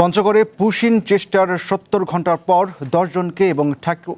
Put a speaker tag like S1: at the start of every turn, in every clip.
S1: পঞ্চগড়ে পুশিন চেষ্টার ৭০ ঘন্টার পর ১০ জনকে এবং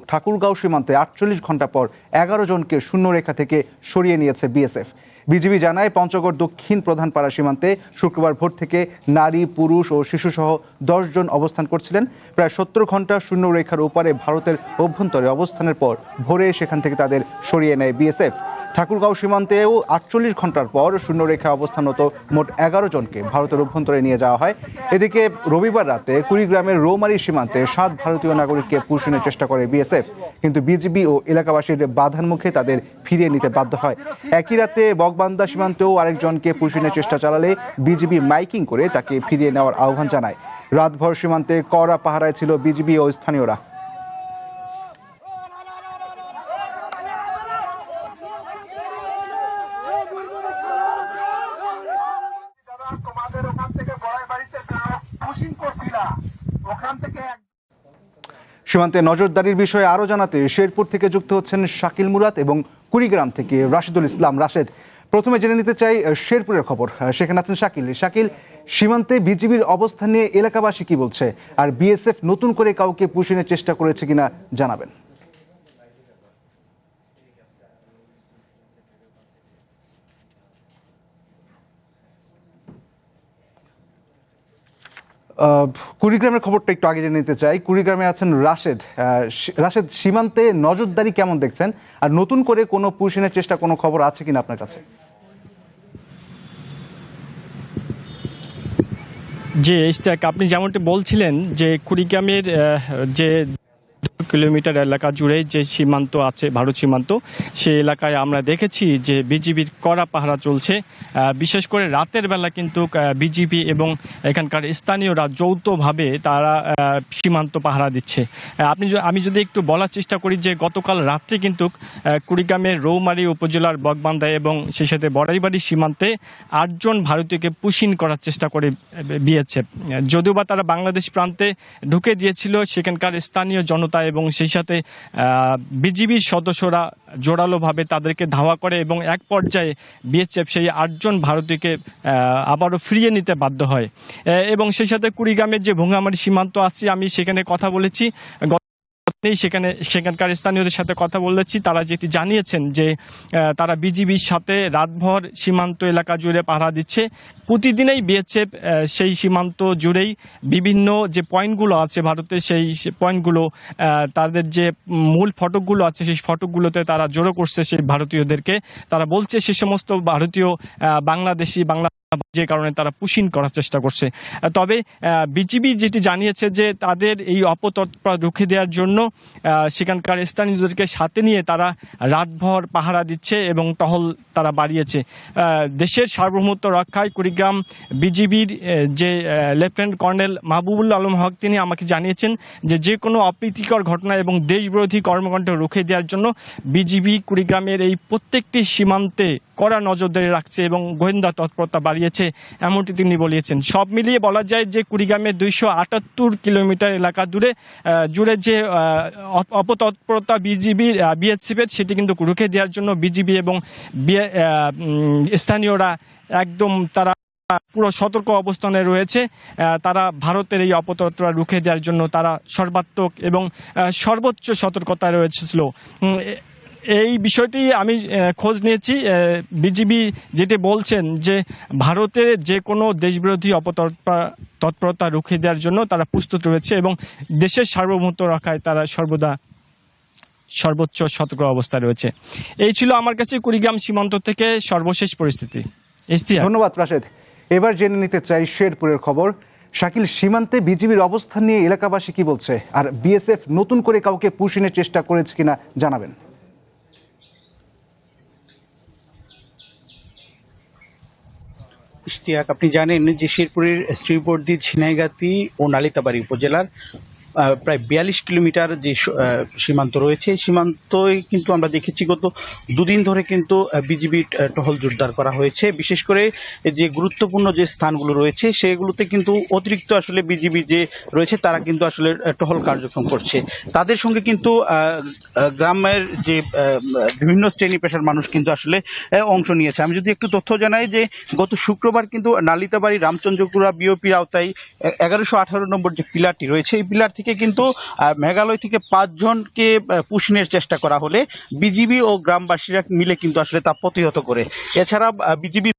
S1: ঠাকুরগাঁও সীমান্তে ৪৮ ঘন্টা পর ১১ জনকে শূন্যরেখা থেকে সরিয়ে নিয়েছে বিএসএফ। বিজিবি জানায়, পঞ্চগড় দক্ষিণ প্রধানপাড়া সীমান্তে শুক্রবার ভোর থেকে নারী, পুরুষ ও শিশুসহ ১০ জন অবস্থান করছিলেন। প্রায় ৭০ ঘন্টা শূন্যরেখার ওপারে ভারতের অভ্যন্তরে অবস্থানের পর ভোরে সেখান থেকে তাদের সরিয়ে নেয় বিএসএফ। ঠাকুরগাঁও সীমান্তেও ৪৮ ঘন্টার পর শূন্যরেখা অবস্থানরত মোট ১১ জনকে ভারতের অভ্যন্তরে নিয়ে যাওয়া হয়। এদিকে রবিবার রাতে কুড়িগ্রামের রৌমারী সীমান্তে ৭ ভারতীয় নাগরিককে পুষিনের চেষ্টা করে বিএসএফ, কিন্তু বিজিবি ও এলাকাবাসীর বাধার মুখে তাদের ফিরিয়ে নিতে বাধ্য হয়। একই রাতে বকবান্দা সীমান্তেও আরেকজনকে পুষিনের চেষ্টা চালালে বিজিবি মাইকিং করে তাকে ফিরিয়ে নেওয়ার আহ্বান জানায়। রাতভর সীমান্তে কড়া পাহারায় ছিল বিজিবি ও স্থানীয়রা। সীমান্তে নজরদারির বিষয়ে আরও জানাতে শেরপুর থেকে যুক্ত হচ্ছেন শাকিল মুরাদ এবং কুড়িগ্রাম থেকে রাশেদুল ইসলাম রাশেদ। প্রথমে জেনে নিতে চাই শেরপুরের খবর, সেখানে আছেন শাকিল। শাকিল, সীমান্তে বিজিবির অবস্থান নিয়ে এলাকাবাসী কি বলছে, আর বিএসএফ নতুন করে কাউকে পুষিনের চেষ্টা করেছে কিনা জানাবেন। কুড়িগ্রামের খবরটা একটু আগে জেনে নিতে চাই। কুড়িগ্রামে আছেন রাশেদ। রাশেদ, সীমান্তে নজরদারি কেমন দেখছেন, আর নতুন করে কোনো পুষিনের চেষ্টা কোনো খবর আছে কিনা আপনার কাছে?
S2: জি ইশতিয়াক, আপনি যেমনটি বলছিলেন যে কুড়িগ্রামের যে কিলোমিটার এলাকা জুড়ে যে সীমান্ত আছে, ভারত সীমান্ত, সেই এলাকায় আমরা দেখেছি যে বিজিবির কড়া পাহারা চলছে। বিশেষ করে রাতের বেলা কিন্তু বিজিবি এবং এখানকার স্থানীয়রা যৌথভাবে তারা সীমান্ত পাহারা দিচ্ছে। আমি যদি একটু বলার চেষ্টা করি যে গতকাল রাত্রে কিন্তু কুড়িগ্রামের রৌমারী উপজেলার বকবান্দা এবং সেই সাথে বড়াইবাড়ি সীমান্তে ৮ জন ভারতীয়কে পুশিন করার চেষ্টা করে বিএসএফ। যদিও বা তারা বাংলাদেশ প্রান্তে ঢুকে দিয়েছিল, সেখানকার স্থানীয় জনতা এবং সেই সাথে বিজিবির সদস্যরা জোরালোভাবে তাদেরকে ধাওয়া করে এবং এক পর্যায়ে বিএসএফ সেই ৮ জন ভারতীয়কে আবারও ফিরিয়ে নিতে বাধ্য হয়। এবং সেই সাথে কুড়িগ্রামের যে ভুঙ্গামারি সীমান্ত আছে, আমি সেখানে কথা বলেছি, সেখানকার স্থানীয়দের সাথে কথা বলেছি। তারা যেটি জানিয়েছেন যে তারা বিজিবির সাথে রাতভর সীমান্ত এলাকা জুড়ে পাহারা দিচ্ছে। প্রতিদিনই বিএসএফ সেই সীমান্ত জুড়েই বিভিন্ন যে পয়েন্টগুলো আছে ভারতের, সেই পয়েন্টগুলো তাদের যে মূল ফটকগুলো আছে সেই ফটকগুলোতে তারা জড়ো করছে সেই ভারতীয়দেরকে। তারা বলছে সে সমস্ত ভারতীয় বাংলাদেশি যে কারণে তারা পুশিন করার চেষ্টা করছে। তবে বিজিবি যেটি জানিয়েছে যে তাদের এই অপতৎপরতা রুখে দেওয়ার জন্য সেখানকার স্থানীয়দেরকে সাথে নিয়ে তারা রাতভর পাহারা দিচ্ছে এবং টহল তারা বাড়িয়েছে। দেশের সার্বভৌমত্ব রক্ষায় কুড়িগ্রাম বিজিবির যে লেফটেন্যান্ট কর্নেল মাহবুবুল আলম হক, তিনি আমাকে জানিয়েছেন যে কোনো অপ্রীতিকর ঘটনা এবং দেশবিরোধী কর্মকাণ্ড রুখে দেওয়ার জন্য বিজিবি কুড়িগ্রামের এই প্রত্যেকটি সীমান্তে কড়া নজরদারি রাখছে এবং গোয়েন্দা তৎপরতা বাড়িয়েছে, এমনটি তিনি বলিয়েছেন। সব মিলিয়ে বলা যায় যে কুড়িগ্রামের ২৭৮ কিলোমিটার এলাকা জুড়ে যে অপতৎপরতা বিজিবির বিএসএফের, সেটি কিন্তু রুখে দেওয়ার জন্য বিজিবি এবং স্থানীয়রা একদম তারা পুরো সতর্ক অবস্থানে রয়েছে। তারা ভারতের এই অপতৎপরতা রুখে দেওয়ার জন্য তারা সর্বাত্মক এবং সর্বোচ্চ সতর্কতায় রয়েছিল। এই বিষয়টি আমি খোঁজ নিয়েছি। বিজিবি যেটি বলছেন যে ভারতের যে কোনো দেশবিরোধী তৎপরতা রুখে দেওয়ার জন্য তারা প্রস্তুত রয়েছে এবং দেশের সার্বভৌমত্ব রক্ষায় তারা সর্বদা সর্বোচ্চ সতর্ক অবস্থায় রয়েছে। এই ছিল আমার কাছে কুড়িগ্রাম সীমান্ত থেকে সর্বশেষ পরিস্থিতি।
S1: ধন্যবাদ রাশেদ। এবার জেনে নিতে চাই শেরপুরের খবর। শাকিল, সীমান্তে বিজিবির অবস্থান নিয়ে এলাকাবাসী কি বলছে, আর বিএসএফ নতুন করে কাউকে পুশিনের চেষ্টা করেছে কিনা জানাবেন।
S3: ইশতিয়াক, আপনি জানেন যে শেরপুরের শ্রীবর্দী, ঝিনাইগাতি ও নালিতাবাড়ী উপজেলার প্রায় 42 কিলোমিটার যে সীমান্ত রয়েছে, এই সীমান্তই কিন্তু আমরা দেখেছি গত দুদিন ধরে কিন্তু বিজিবি টহল জোরদার করা হয়েছে। বিশেষ করে যে গুরুত্বপূর্ণ যে স্থানগুলো রয়েছে সেগুলোতে কিন্তু অতিরিক্ত আসলে বিজিবি যে রয়েছে তারা কিন্তু আসলে টহল কার্যক্রম করছে। তাদের সঙ্গে কিন্তু গ্রামের যে বিভিন্ন শ্রেণী পেশার মানুষ কিন্তু আসলে অংশ নিয়েছে। আমি যদি একটু তথ্য জানাই যে গত শুক্রবার কিন্তু নালিতাবাড়ি রামচন্দ্রপুরা বিওপির আওতায় 1118 নম্বর যে পিলারটি রয়েছে এই পিলার থেকে কিন্তু মেঘালয় থেকে 5 জনকে পুষিনের চেষ্টা করা হলে বিজিবি ও গ্রামবাসীরা মিলে কিন্তু আসলে তা প্রতিহত করে। এছাড়া বিজিবি